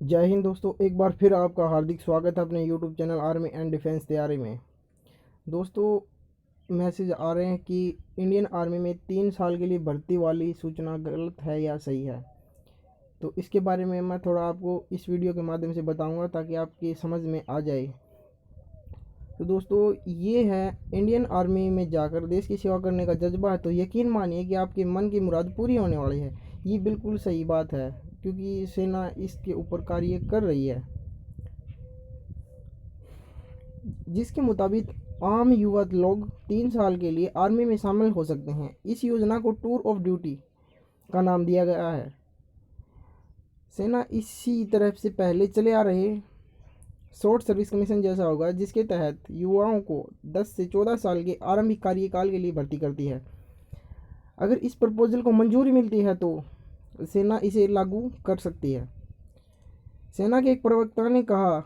जय हिंद दोस्तों, एक बार फिर आपका हार्दिक स्वागत है अपने YouTube channel army and defence तैयारी में। दोस्तों, मैसेज आ रहे हैं कि इंडियन आर्मी में 3 साल के लिए भर्ती वाली सूचना गलत है या सही है। तो इसके बारे में मैं थोड़ा आपको इस वीडियो के माध्यम से बताऊंगा ताकि आपकी समझ में आ जाए। तो दोस्तों, ये है इंडियन आर्मी में जाकर देश की सेवा करने का जज्बा है तो यकीन मानिए कि आपके मन की मुराद पूरी होने वाली है। ये बिल्कुल सही बात है क्योंकि सेना इसके ऊपर कार्य कर रही है, जिसके मुताबिक आम युवा लोग 3 साल के लिए आर्मी में शामिल हो सकते हैं। इस योजना को टूर ऑफ ड्यूटी का नाम दिया गया है। सेना इसी तरह से पहले चले आ रहे शॉर्ट सर्विस कमीशन जैसा होगा, जिसके तहत युवाओं को 10 से 14 साल के आरंभिक कार्यकाल के लिए भर्ती करती है। अगर इस प्रपोजल को मंजूरी मिलती है तो सेना इसे लागू कर सकती है। सेना के एक प्रवक्ता ने कहा,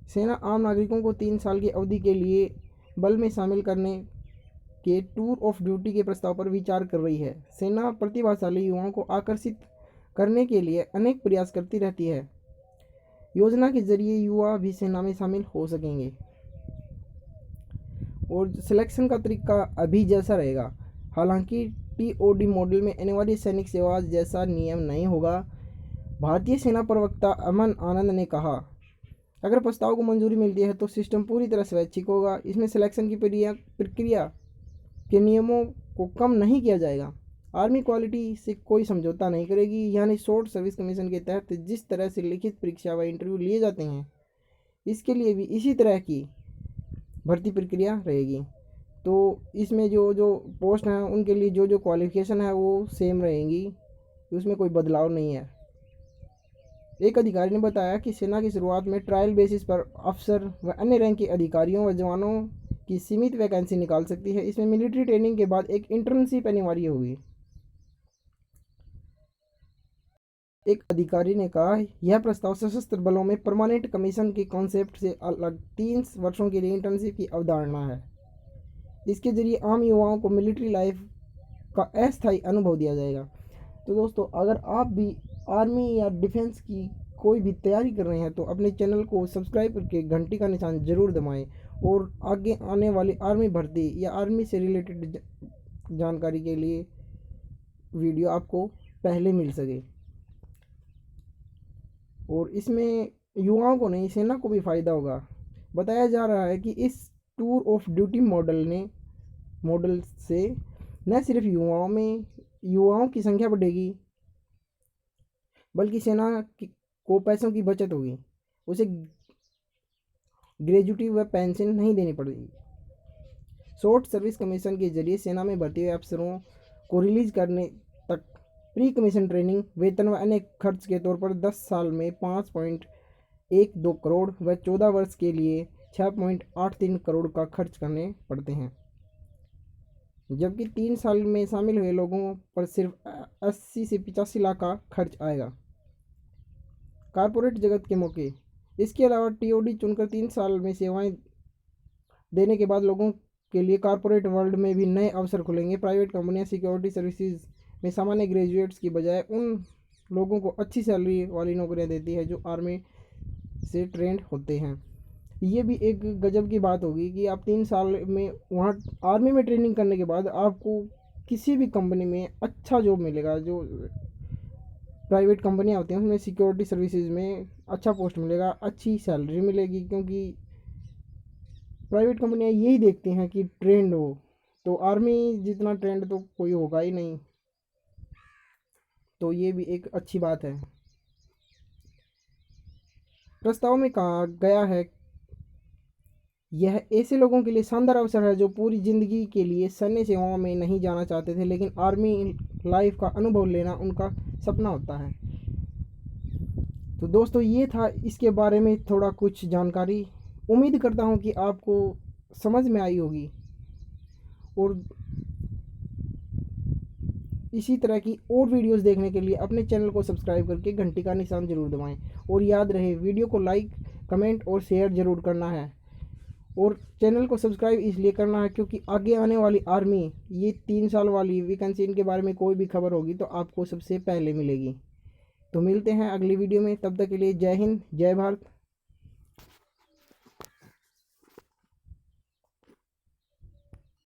सेना आम नागरिकों को 3 साल की अवधि के लिए बल में शामिल करने के टूर ऑफ ड्यूटी के प्रस्ताव पर विचार कर रही है। सेना प्रतिभाशाली युवाओं को आकर्षित करने के लिए अनेक प्रयास करती रहती है। योजना के जरिए युवा भी सेना में शामिल हो सकेंगे और सिलेक्शन का तरीका अभी जैसा रहेगा। हालांकि टीओडी मॉडल में अनिवार्य सैनिक सेवा जैसा नियम नहीं होगा। भारतीय सेना प्रवक्ता अमन आनंद ने कहा, अगर प्रस्ताव को मंजूरी मिलती है तो सिस्टम पूरी तरह स्वैच्छिक होगा। इसमें सिलेक्शन की प्रक्रिया के नियमों को कम नहीं किया जाएगा। आर्मी क्वालिटी से कोई समझौता नहीं करेगी, यानी शॉर्ट सर्विस कमीशन के तहत जिस तरह से लिखित परीक्षा व इंटरव्यू लिए जाते हैं, इसके लिए भी इसी तरह की भर्ती प्रक्रिया रहेगी। तो इसमें जो जो पोस्ट हैं उनके लिए जो जो क्वालिफिकेशन है वो सेम रहेंगी, उसमें कोई बदलाव नहीं है। एक अधिकारी ने बताया कि सेना की शुरुआत में ट्रायल बेसिस पर अफसर व अन्य रैंक के अधिकारियों व जवानों की सीमित वैकेंसी निकाल सकती है। इसमें मिलिट्री ट्रेनिंग के बाद एक इंटर्नशिप अनिवार्य होगी। एक अधिकारी ने कहा, यह प्रस्ताव सशस्त्र बलों में परमानेंट कमीशन के कॉन्सेप्ट से अलग 3 वर्षों के लिए इंटर्नशिप की अवधारणा है। इसके जरिए आम युवाओं को मिलिट्री लाइफ का अस्थायी अनुभव दिया जाएगा। तो दोस्तों, अगर आप भी आर्मी या डिफेंस की कोई भी तैयारी कर रहे हैं तो अपने चैनल को सब्सक्राइब करके घंटी का निशान ज़रूर दबाएं और आगे आने वाली आर्मी भर्ती या आर्मी से रिलेटेड जानकारी के लिए वीडियो आपको पहले मिल सके। और इसमें युवाओं को नहीं, सेना को भी फ़ायदा होगा। बताया जा रहा है कि इस टूर ऑफ ड्यूटी मॉडल से न सिर्फ युवाओं की संख्या बढ़ेगी, बल्कि को पैसों की बचत होगी। उसे ग्रेजुटी व पेंशन नहीं देनी पड़ेगी। शॉर्ट सर्विस कमीशन के जरिए सेना में भर्ती हुए अफसरों को रिलीज करने तक प्री कमीशन ट्रेनिंग, वेतन व अन्य खर्च के तौर पर 10 साल में 5.12 करोड़ व 14 वर्ष के लिए 6.83 करोड़ का खर्च करने पड़ते हैं, जबकि 3 साल में शामिल हुए लोगों पर सिर्फ 80 से 85 लाख का खर्च आएगा। कारपोरेट जगत के मौके, इसके अलावा टीओडी चुनकर 3 साल में सेवाएं देने के बाद लोगों के लिए कारपोरेट वर्ल्ड में भी नए अवसर खुलेंगे। प्राइवेट कंपनियां सिक्योरिटी सर्विसेज में सामान्य ग्रेजुएट्स की बजाय उन लोगों को अच्छी सैलरी वाली नौकरियां देती है जो आर्मी से ट्रेंड होते हैं। ये भी एक गजब की बात होगी कि आप 3 साल में वहाँ आर्मी में ट्रेनिंग करने के बाद आपको किसी भी कंपनी में अच्छा जॉब मिलेगा। जो प्राइवेट कंपनियां होती हैं उसमें सिक्योरिटी सर्विसेज में अच्छा पोस्ट मिलेगा, अच्छी सैलरी मिलेगी, क्योंकि प्राइवेट कंपनियां यही देखती हैं कि ट्रेंड हो। तो आर्मी जितना ट्रेंड तो कोई होगा ही नहीं। तो ये भी एक अच्छी बात है। प्रस्ताव में कहा गया है, यह ऐसे लोगों के लिए शानदार अवसर है जो पूरी ज़िंदगी के लिए सैन्य सेवाओं में नहीं जाना चाहते थे, लेकिन आर्मी लाइफ का अनुभव लेना उनका सपना होता है। तो दोस्तों, ये था इसके बारे में थोड़ा कुछ जानकारी। उम्मीद करता हूँ कि आपको समझ में आई होगी और इसी तरह की और वीडियोस देखने के लिए अपने चैनल को सब्सक्राइब करके घंटी का निशान ज़रूर दबाएं। और याद रहे, वीडियो को लाइक, कमेंट और शेयर ज़रूर करना है। और चैनल को सब्सक्राइब इसलिए करना है क्योंकि आगे आने वाली आर्मी, ये 3 साल वाली वैकेंसी, इनके बारे में कोई भी खबर होगी तो आपको सबसे पहले मिलेगी। तो मिलते हैं अगली वीडियो में, तब तक के लिए जय हिंद, जय भारत।